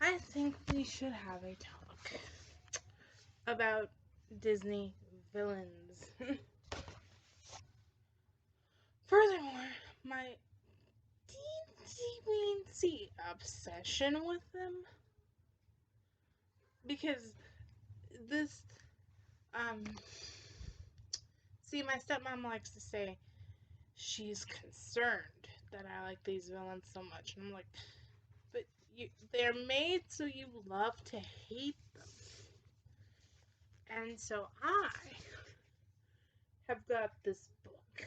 I think we should have a talk about Disney villains. Furthermore, my teensy obsession with them, because this, see, my stepmom likes to say she's concerned that I like these villains so much, and I'm like, but they're made so you love to hate them. And so I have got this book,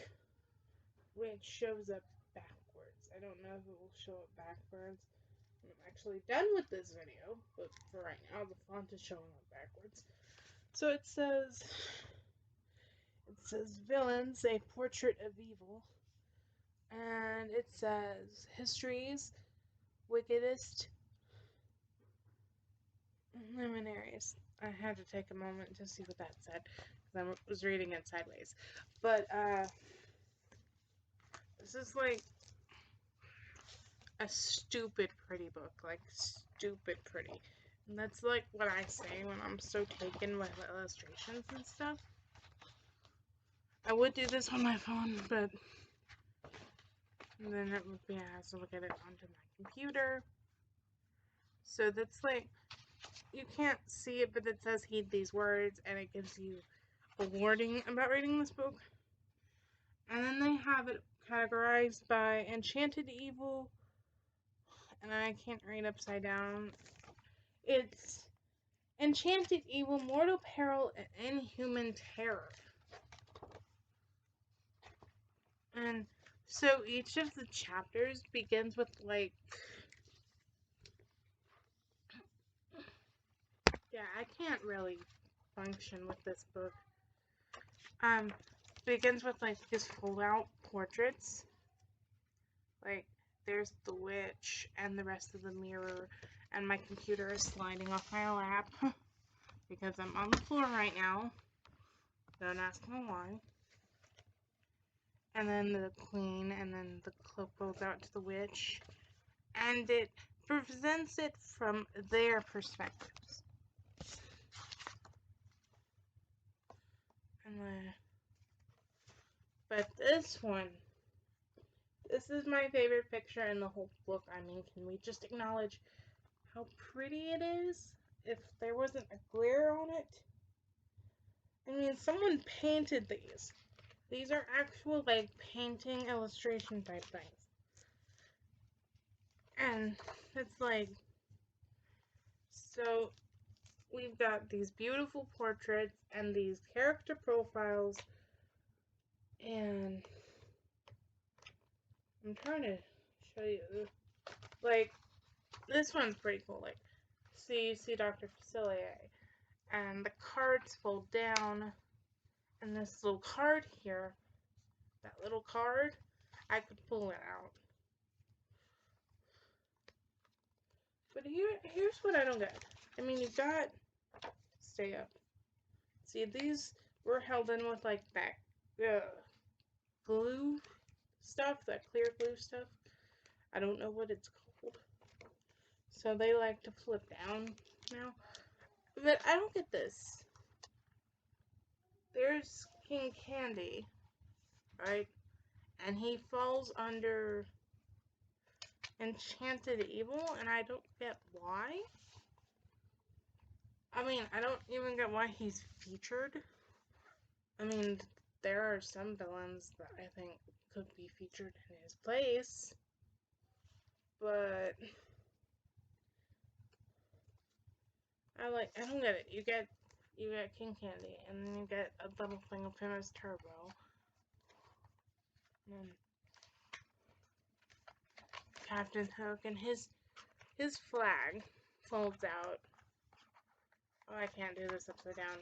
which shows up backwards. I don't know if it will show up backwards when I'm actually done with this video, but for right now, the font is showing up backwards. So it says Villains, a Portrait of Evil, and it says History's Wickedest Luminaries. I had to take a moment to see what that said, because I was reading it sideways. But, this is like a stupid pretty book, like stupid pretty. And that's like what I say when I'm so taken with illustrations and stuff. I would do this on my phone, but then it would be I have to look at it onto my computer. So that's like, you can't see it, but it says heed these words, and it gives you a warning about reading this book. And then they have it categorized by Enchanted Evil, and I can't read upside down. It's Enchanted Evil, Mortal Peril, and Inhuman Terror. And so each of the chapters begins with like, yeah, I can't really function with this book. Begins with like these full out portraits. Like, there's the witch and the rest of the mirror, and my computer is sliding off my lap because I'm on the floor right now. Don't ask me why. And then the queen, and then the cloak goes out to the witch, and it presents it from their perspectives. But this one, this is my favorite picture in the whole book. I mean, can we just acknowledge how pretty it is? If there wasn't a glare on it. I mean, someone painted these. These are actual, like, painting illustration type things. And it's like, so we've got these beautiful portraits and these character profiles, and I'm trying to show you, like, this one's pretty cool. Like, see Dr. Facilier, and the cards fold down, and this little card here, that little card, I could pull it out. But here's what I don't get. I mean, you got, stay up. See, these were held in with like that glue stuff, that clear glue stuff. I don't know what it's called. So they like to flip down now. But I don't get this. There's King Candy, right? And he falls under Enchanted Evil, and I don't get why. I mean, I don't even get why he's featured. I mean, there are some villains that I think could be featured in his place, but I don't get it. You get King Candy, and then you get a double thing of him as Turbo. And Captain Hook, and his flag folds out. Oh, I can't do this upside down.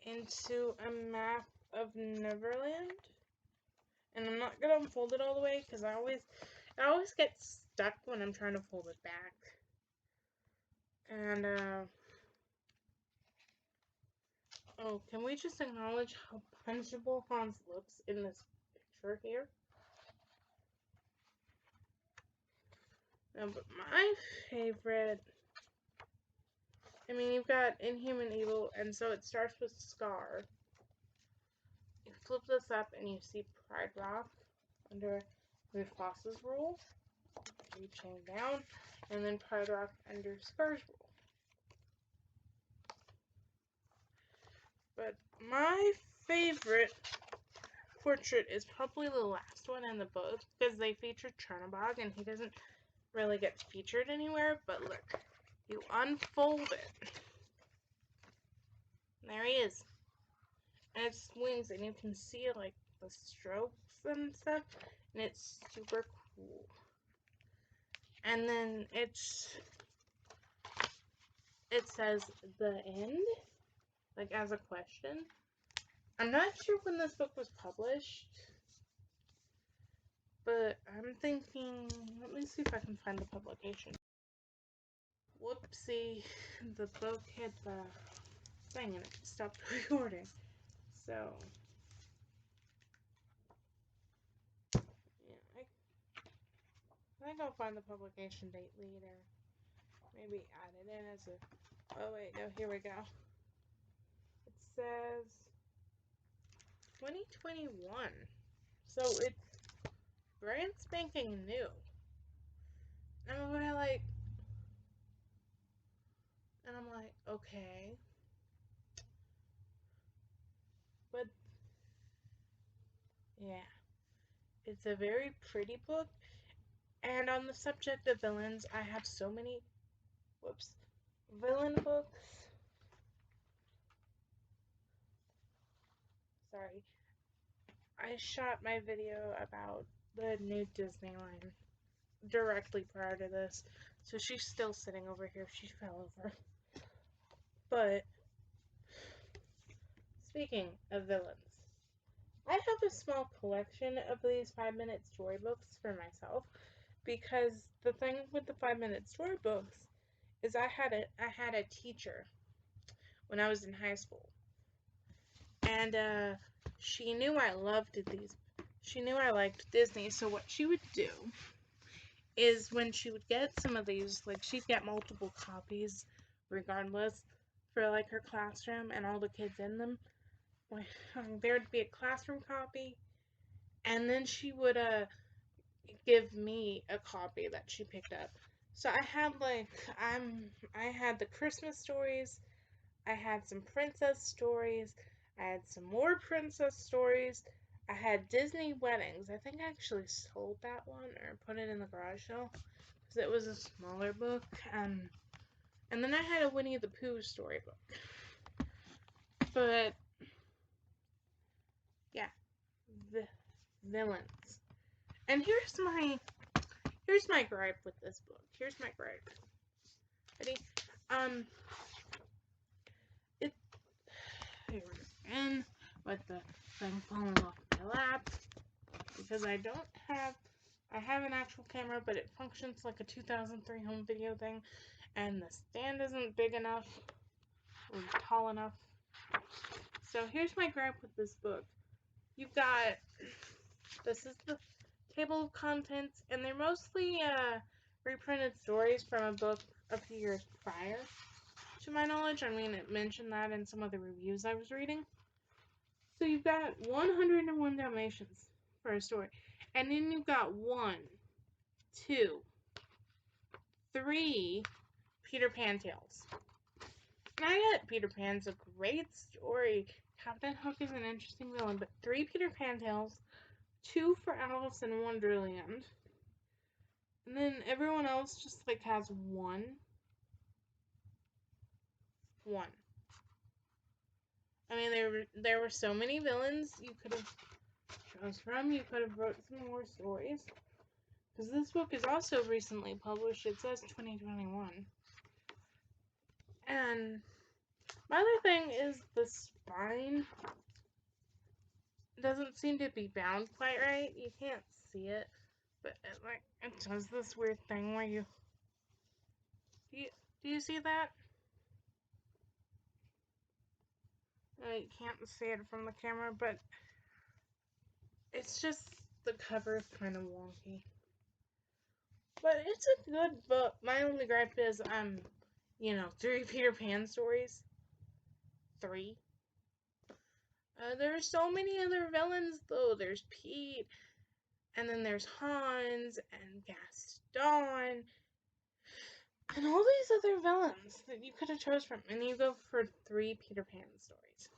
Into a map of Neverland. And I'm not gonna unfold it all the way because I always get stuck when I'm trying to fold it back. And oh, can we just acknowledge how punchable Hans looks in this picture here? No, but my favorite, I mean, you've got Inhuman Evil, and so it starts with Scar. You flip this up and you see Pride Rock under Mufasa's rule. You chain down, and then Pride Rock under Scar's rule. But my favorite portrait is probably the last one in the book, because they featured Chernabog, and he doesn't really get featured anywhere. But look, you unfold it. There he is. And it swings, and you can see like the strokes and stuff, and it's super cool. And then it says the end, like as a question. I'm not sure when this book was published, but I'm thinking, let me see if I can find the publication. Whoopsie, the book hit the thing and it stopped recording. So, yeah, I think I'll find the publication date later. Maybe add it in as a, oh wait, no, here we go. It says 2021. So it's brand spanking new. And I'm like, okay. But yeah, it's a very pretty book. And on the subject of villains, I have so many, villain books. Sorry. I shot my video about the new Disneyland directly prior to this. So she's still sitting over here. She fell over. But speaking of villains, I have a small collection of these 5-minute storybooks for myself, because the thing with the 5-minute storybooks is I had a teacher when I was in high school, and she knew I loved these. She knew I liked Disney, so what she would do is when she would get some of these, like she'd get multiple copies regardless for like her classroom and all the kids in them. There would be a classroom copy, and then she would give me a copy that she picked up. So I had I had the Christmas stories, I had some princess stories, I had some more princess stories, I had Disney weddings. I think I actually sold that one or put it in the garage sale because it was a smaller book. And then I had a Winnie the Pooh storybook. But yeah, the villains. And here's my gripe with this book. Here's my gripe. Ready? It here again with the thing falling off my lap, because I have an actual camera, but it functions like a 2003 home video thing, and the stand isn't big enough or tall enough. So here's my gripe with this book. You've got, this is the table of contents, and they're mostly reprinted stories from a book a few years prior, to my knowledge. I mean, it mentioned that in some of the reviews I was reading. So you've got 101 Dalmatians for a story, and then you've got 1, 2, 3 Peter Pan tales. And I get Peter Pan's a great story. Captain Hook is an interesting villain, but 3 Peter Pan tales, 2 for Alice in Wonderland, and then everyone else just like has one. I mean, there were so many villains you could have chose from. You could have wrote some more stories, because this book is also recently published. It says 2021. And my other thing is the spine doesn't seem to be bound quite right. You can't see it, but it does this weird thing where you do you see that? You can't see it from the camera, but it's just the cover is kind of wonky. But it's a good book. My only gripe is, 3 Peter Pan stories. 3. There are so many other villains, though. There's Pete, and then there's Hans, and Gaston, and all these other villains that you could have chose from. And you go for 3 Peter Pan stories.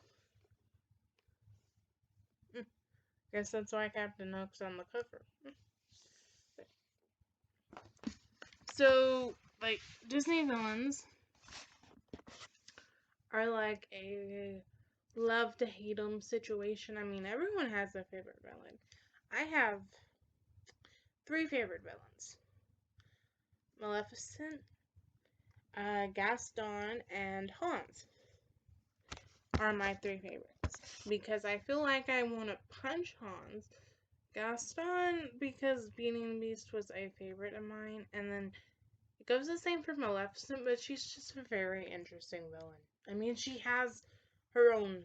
Guess that's why Captain Hook's on the cover. So, like, Disney villains are like a love to hate them situation. I mean, everyone has a favorite villain. I have 3 favorite villains: Maleficent, Gaston, and Hans are my 3 favorites. Because I feel like I want to punch Hans. Gaston, because Beauty and the Beast was a favorite of mine. And then it goes the same for Maleficent, but she's just a very interesting villain. I mean, she has her own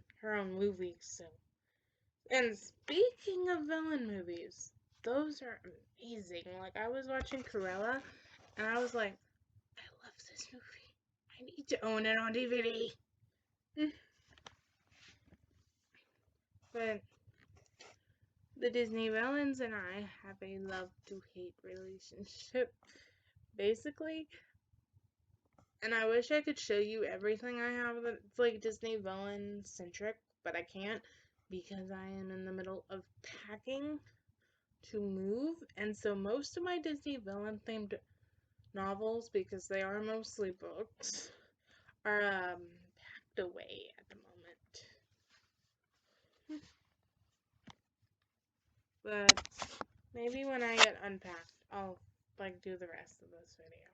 movies, so. And speaking of villain movies, those are amazing. Like, I was watching Cruella, and I was like, I love this movie. I need to own it on DVD. But the Disney villains and I have a love-to-hate relationship, basically. And I wish I could show you everything I have that's like Disney villain-centric, but I can't because I am in the middle of packing to move. And so most of my Disney villain-themed novels, because they are mostly books, are packed away at the moment. But maybe when I get unpacked, I'll like do the rest of this video.